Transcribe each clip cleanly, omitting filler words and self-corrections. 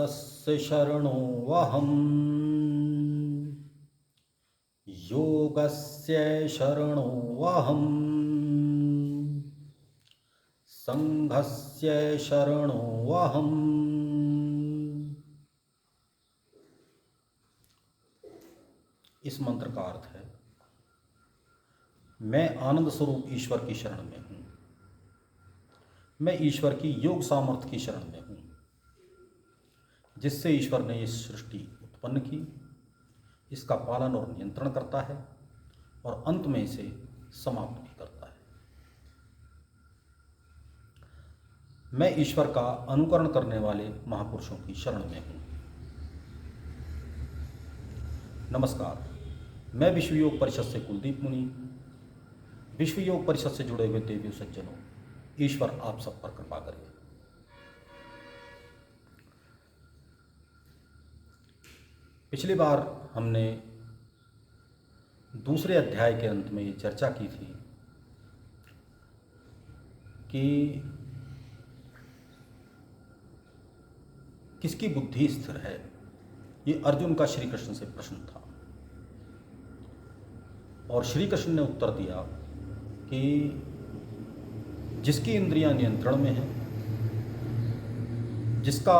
आनन्दस्य शरणोऽहम् योगस्य शरणोऽहम् संघस्य शरणोऽहम्। इस मंत्र का अर्थ है, मैं आनंद स्वरूप ईश्वर की शरण में हूँ। मैं ईश्वर की योग सामर्थ्य की शरण में हूँ, जिससे ईश्वर ने इस सृष्टि उत्पन्न की, इसका पालन और नियंत्रण करता है और अंत में इसे समाप्त भी करता है। मैं ईश्वर का अनुकरण करने वाले महापुरुषों की शरण में हूँ। नमस्कार, मैं विश्व योग परिषद से कुलदीप मुनि। विश्व योग परिषद से जुड़े हुए देवियों सज्जनों, ईश्वर आप सब पर कृपा करे। पिछली बार हमने दूसरे अध्याय के अंत में ये चर्चा की थी कि किसकी बुद्धि स्थिर है। ये अर्जुन का श्री कृष्ण से प्रश्न था और श्री कृष्ण ने उत्तर दिया कि जिसकी इंद्रियां नियंत्रण में हैं, जिसका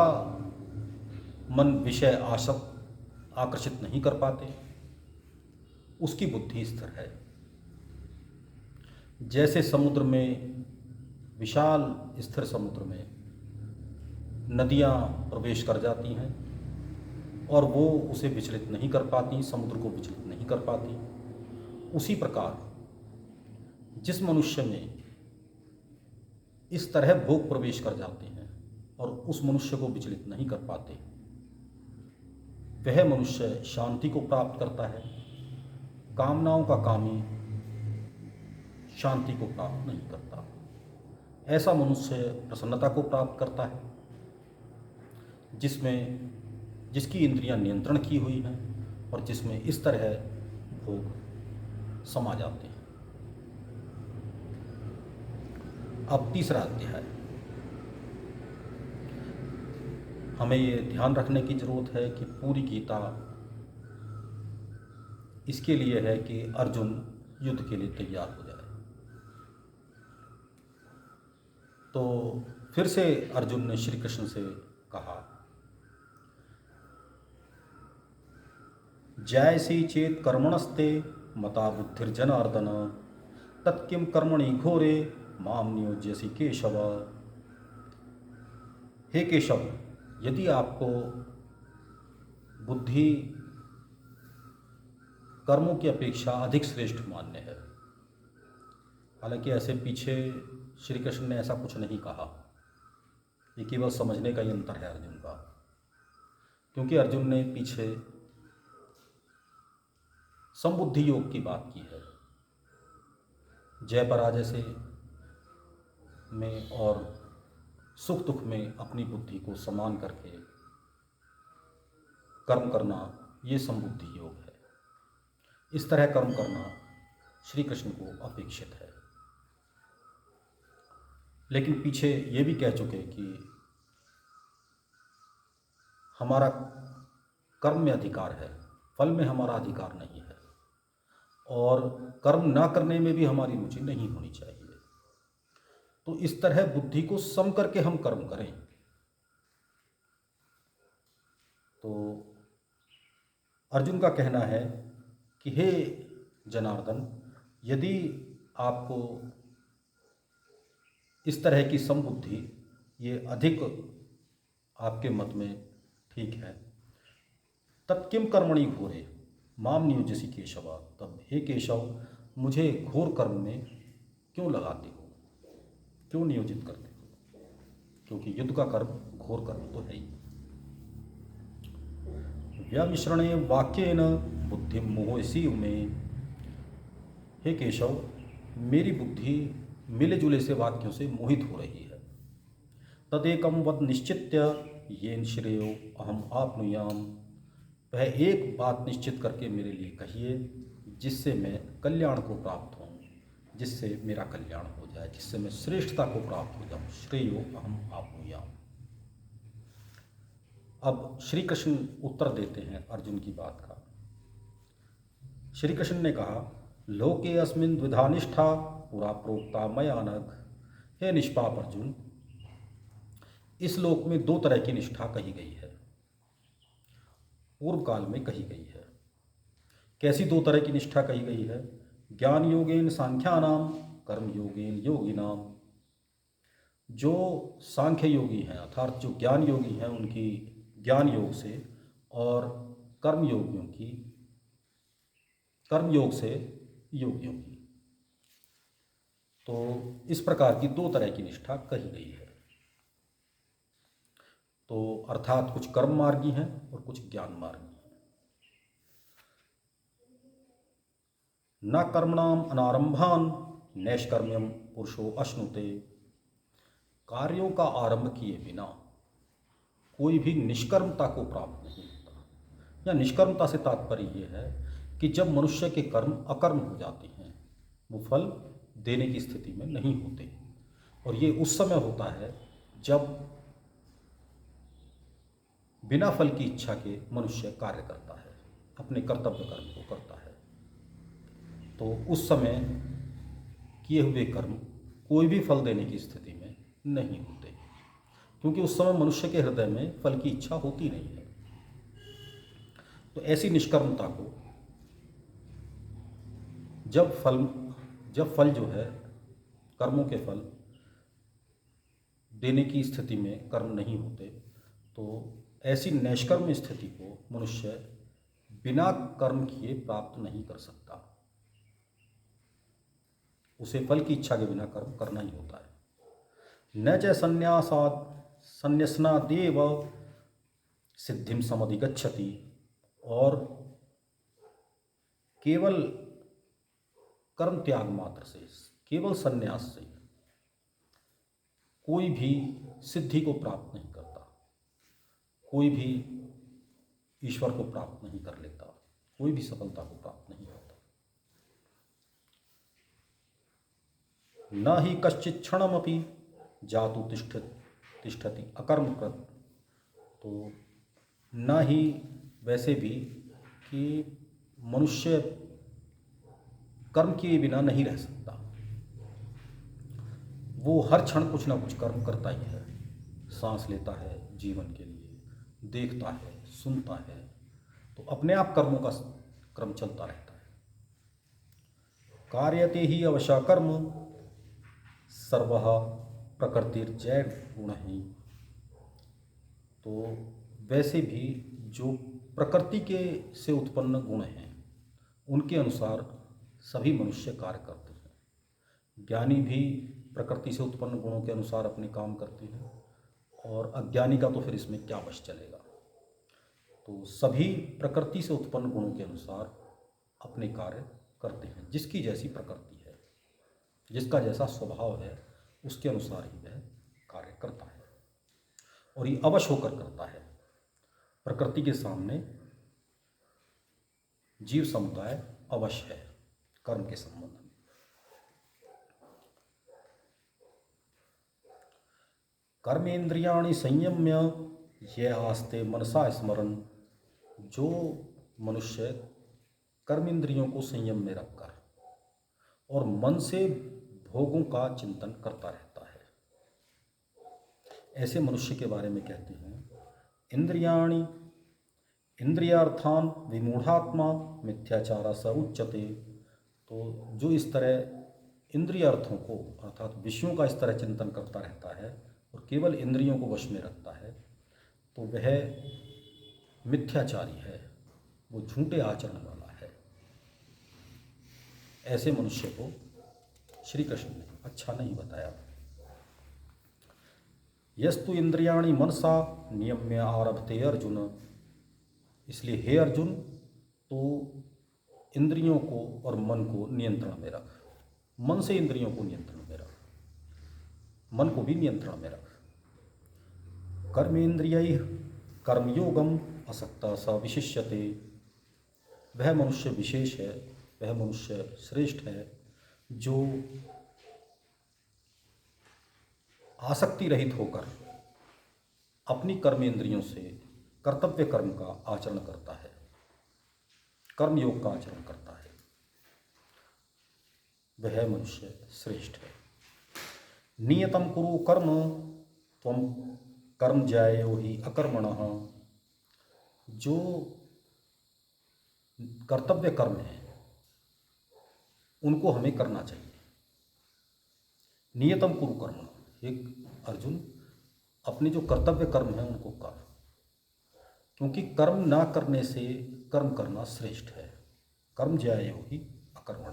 मन विषय आकर्षित नहीं कर पाते, उसकी बुद्धि स्थिर है। जैसे समुद्र में, विशाल स्थिर समुद्र में नदियां प्रवेश कर जाती हैं और वो उसे विचलित नहीं कर पाती, समुद्र को विचलित नहीं कर पाती, उसी प्रकार जिस मनुष्य में इस तरह भोग प्रवेश कर जाते हैं और उस मनुष्य को विचलित नहीं कर पाते, वह मनुष्य शांति को प्राप्त करता है। कामनाओं का कामी शांति को प्राप्त नहीं करता। ऐसा मनुष्य प्रसन्नता को प्राप्त करता है जिसकी इंद्रियां नियंत्रण की हुई हैं और जिसमें इस तरह भोग समा जाते हैं। अब तीसरा अध्याय, हमें ये ध्यान रखने की जरूरत है कि पूरी गीता इसके लिए है कि अर्जुन युद्ध के लिए तैयार हो जाए। तो फिर से अर्जुन ने श्री कृष्ण से कहा, जयसी चेत कर्मणस्ते मता बुद्धिर्जनार्दन तत्किं कर्मणि घोरे माम नियोज्यसि केशव। हे केशव, यदि आपको बुद्धि कर्मों की अपेक्षा अधिक श्रेष्ठ मान्य है, हालांकि ऐसे पीछे श्री कृष्ण ने ऐसा कुछ नहीं कहा, ये केवल समझने का ही अंतर है अर्जुन का, क्योंकि अर्जुन ने पीछे समबुद्धि योग की बात की है। जय पराजय से में और सुख दुख में अपनी बुद्धि को समान करके कर्म करना, ये समबुद्धि योग है। इस तरह कर्म करना श्री कृष्ण को अपेक्षित है। लेकिन पीछे ये भी कह चुके कि हमारा कर्म में अधिकार है, फल में हमारा अधिकार नहीं है, और कर्म ना करने में भी हमारी रुचि नहीं होनी चाहिए। तो इस तरह बुद्धि को सम करके हम कर्म करें। तो अर्जुन का कहना है कि हे जनार्दन, यदि आपको इस तरह की समबुद्धि ये अधिक आपके मत में ठीक है, तब किम कर्मणि घोरे माम नियोज्यसि केशव। तब हे केशव, मुझे घोर कर्म में क्यों लगाते हो, क्यों नियोजित करते हो? क्योंकि युद्ध का कर्म घोर कर्म तो है ही। व्यामिश्रणे वाक्येन बुद्धि मोहसी में। हे केशव, मेरी बुद्धि मिले जुले से वाक्यों से मोहित हो रही है। तदेकम वद निश्चित्य येन श्रेयो अहम आपनुयाम। वह एक बात निश्चित करके मेरे लिए कहिए जिससे मैं कल्याण को प्राप्त हूँ, जिससे मेरा कल्याण हो जाए, जिससे मैं श्रेष्ठता को प्राप्त हो जाऊँ। श्रेयो अहम आपनुयाम। अब श्री कृष्ण उत्तर देते हैं अर्जुन की बात का। श्री कृष्ण ने कहा, लोके अस्मिन् द्विधा निष्ठा पुरा प्रोक्ता मया नघ। हे निष्पाप अर्जुन, इस लोक में दो तरह की निष्ठा कही गई है, पूर्व काल में कही गई है। कैसी दो तरह की निष्ठा कही गई है? ज्ञान योगेन सांख्यानाम, कर्म योगेन योगिनाम। जो सांख्य योगी हैं अर्थात जो ज्ञान योगी हैं उनकी ज्ञान योग से, और कर्मयोगियों की कर्म योग से योगियों की। तो इस प्रकार की दो तरह की निष्ठा कही गई है। तो अर्थात कुछ कर्म मार्गी हैं और कुछ ज्ञान मार्गी हैं। न कर्मणाम अनारंभान नैष्कर्म्यम पुरुषो अश्नुते। कार्यों का आरंभ किए बिना कोई भी निष्कर्मता को प्राप्त नहीं होता। या निष्कर्मता से तात्पर्य यह है कि जब मनुष्य के कर्म अकर्म हो जाते हैं, वो फल देने की स्थिति में नहीं होते। और ये उस समय होता है जब बिना फल की इच्छा के मनुष्य कार्य करता है, अपने कर्तव्य कर्म को करता है। तो उस समय किए हुए कर्म कोई भी फल देने की स्थिति में नहीं होते, क्योंकि उस समय मनुष्य के हृदय में फल की इच्छा होती नहीं है। तो ऐसी निष्कर्मता को जब फल जो है, कर्मों के फल देने की स्थिति में कर्म नहीं होते, तो ऐसी नैष्कर्म स्थिति को मनुष्य बिना कर्म किए प्राप्त नहीं कर सकता। उसे फल की इच्छा के बिना कर्म करना ही होता है। न च संन्यसनादेव सिद्धिम समधिगच्छति। और केवल कर्म त्याग मात्र से, केवल संन्यास से कोई भी सिद्धि को प्राप्त नहीं करता, कोई भी ईश्वर को प्राप्त नहीं कर लेता, कोई भी सफलता को प्राप्त नहीं करता। न ही कश्चित् क्षणमपि जातु तिष्ठति अकर्मकृत। तो न ही वैसे भी कि मनुष्य कर्म किए बिना नहीं रह सकता, वो हर क्षण कुछ ना कुछ कर्म करता ही है। सांस लेता है जीवन के लिए, देखता है, सुनता है, तो अपने आप कर्मों का क्रम चलता रहता है। कार्यते ही अवश्य कर्म सर्वः प्रकृतिर्जय गुण ही। तो वैसे भी जो प्रकृति के से उत्पन्न गुण हैं उनके अनुसार सभी मनुष्य कार्य करते हैं। ज्ञानी भी प्रकृति से उत्पन्न गुणों के अनुसार अपने काम करते हैं, और अज्ञानी का तो फिर इसमें क्या वश चलेगा। तो सभी प्रकृति से उत्पन्न गुणों के अनुसार अपने कार्य करते हैं। जिसकी जैसी प्रकृति है, जिसका जैसा स्वभाव है, उसके अनुसार ही वह कार्य करता है, और ये अवश्य होकर करता है। प्रकृति के सामने जीव समुदाय अवश्य है कर्म के संबंध में। कर्मेंद्रियाणि संयम्य ये आस्ते मनसा स्मरण। जो मनुष्य कर्मेंद्रियों को संयम में रखकर और मन से भोगों का चिंतन करता रहता है, ऐसे मनुष्य के बारे में कहते हैं, इंद्रियाणि इंद्रियार्थान विमूढ़ात्मा मिथ्याचारा स उच्यते। तो जो इस तरह इंद्रिय अर्थों को अर्थात विषयों का इस तरह चिंतन करता रहता है और केवल इंद्रियों को वश में रखता है, तो वह मिथ्याचारी है, वो झूठे आचरण वाला है। ऐसे मनुष्य को श्री कृष्ण ने अच्छा नहीं बताया। यस्तु इंद्रियाणि मनसा नियम्य आरभते अर्जुन। इसलिए हे अर्जुन, तो इंद्रियों को और मन को नियंत्रण में रख। मन से इंद्रियों को नियंत्रण में रख, मन को भी नियंत्रण में रख। कर्मेंद्रियैः कर्मयोगम असक्ता स विशिष्यते। वह मनुष्य विशेष है, वह मनुष्य श्रेष्ठ है जो आसक्ति रहित होकर अपनी कर्मेंद्रियों से कर्तव्य कर्म का आचरण करता है, कर्मयोग का आचरण करता है, वह मनुष्य श्रेष्ठ है। नियतम कुरु कर्म त्वं कर्म ज्यायो हि अकर्मणः। जो कर्तव्य कर्म है उनको हमें करना चाहिए। नियतम कुरु कर्म, एक अर्जुन अपने जो कर्तव्य कर्म है उनको कर, क्योंकि कर्म ना करने से कर्म करना श्रेष्ठ है। कर्म ज्यायो हि अकर्मण,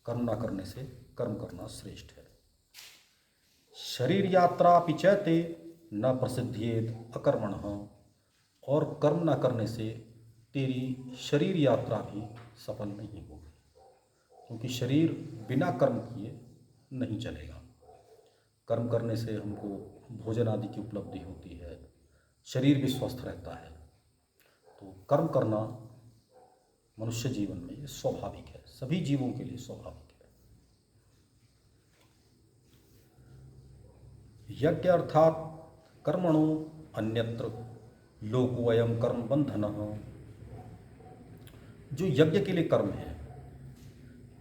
कर्म ना करने से कर्म करना श्रेष्ठ है। शरीर यात्रा पिचैते न प्रसिद्धियेत अकर्मणः। और कर्म ना करने से तेरी शरीर यात्रा भी सफल नहीं होगी, क्योंकि शरीर बिना कर्म किए नहीं चलेगा। कर्म करने से हमको भोजन आदि की उपलब्धि होती है, शरीर भी स्वस्थ रहता है। तो कर्म करना मनुष्य जीवन में ये स्वाभाविक है, सभी जीवों के लिए स्वाभाविक है। यज्ञ अर्थात कर्मणो अन्यत्र लोकोऽयं कर्म बंधनः। जो यज्ञ के लिए कर्म है,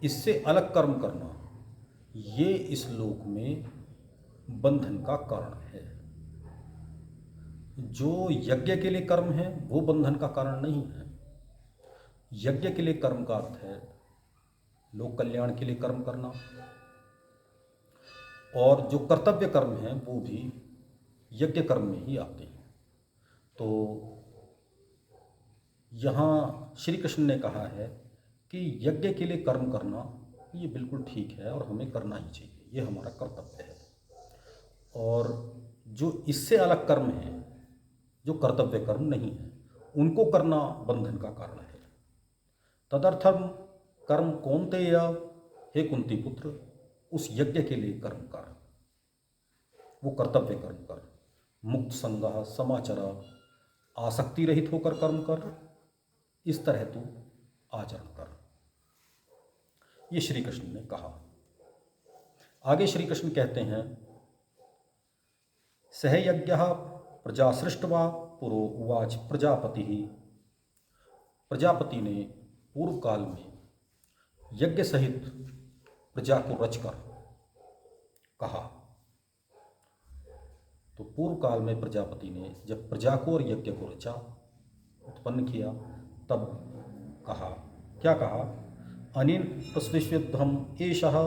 इससे अलग कर्म करना, ये इस लोक में बंधन का कारण है। जो यज्ञ के लिए कर्म है वो बंधन का कारण नहीं है। यज्ञ के लिए कर्म का अर्थ है लोक कल्याण के लिए कर्म करना, और जो कर्तव्य कर्म है वो भी यज्ञ कर्म में ही आते हैं। तो यहाँ श्री कृष्ण ने कहा है कि यज्ञ के लिए कर्म करना ये बिल्कुल ठीक है और हमें करना ही चाहिए, ये हमारा कर्तव्य है। और जो इससे अलग कर्म है, जो कर्तव्य कर्म नहीं है, उनको करना बंधन का कारण है। तदर्थम कर्म कौन्तेय, हे कुंती पुत्र, उस यज्ञ के लिए कर्म कर, वो कर्तव्य कर्म कर। मुक्त संगः समाचर, आसक्ति रहित होकर कर्म कर, इस तरह तू आचरण कर, ये श्री कृष्ण ने कहा। आगे श्री कृष्ण कहते हैं, सह यज्ञः प्रजा सृष्ट्वा पुरो उवाच प्रजापति। प्रजापति ने पूर्व काल में यज्ञ सहित प्रजा को रचकर कहा। तो पूर्व काल में प्रजापति ने जब प्रजा को और यज्ञ को रचा, उत्पन्न किया, तब कहा, क्या कहा? अनेन प्रस्विष्वध्वम एषः,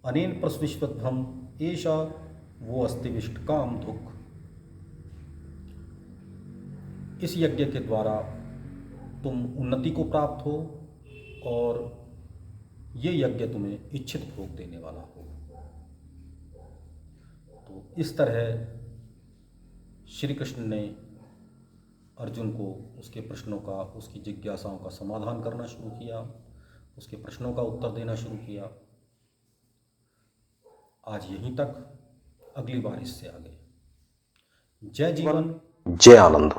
अनेन प्रस्विष्वध्वम एषा वो अस्तिविष्ट काम दुख। इस यज्ञ के द्वारा तुम उन्नति को प्राप्त हो और ये यज्ञ तुम्हें इच्छित भोग देने वाला हो। तो इस तरह श्री कृष्ण ने अर्जुन को उसके प्रश्नों का, उसकी जिज्ञासाओं का समाधान करना शुरू किया, उसके प्रश्नों का उत्तर देना शुरू किया। आज यहीं तक, अगली बार इससे आगे। जय जीवन, जय आनंद।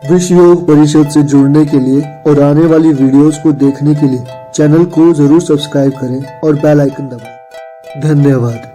विश्व योग परिषद से जुड़ने के लिए और आने वाली वीडियोस को देखने के लिए चैनल को जरूर सब्सक्राइब करें और बेल आइकन दबाएं। धन्यवाद।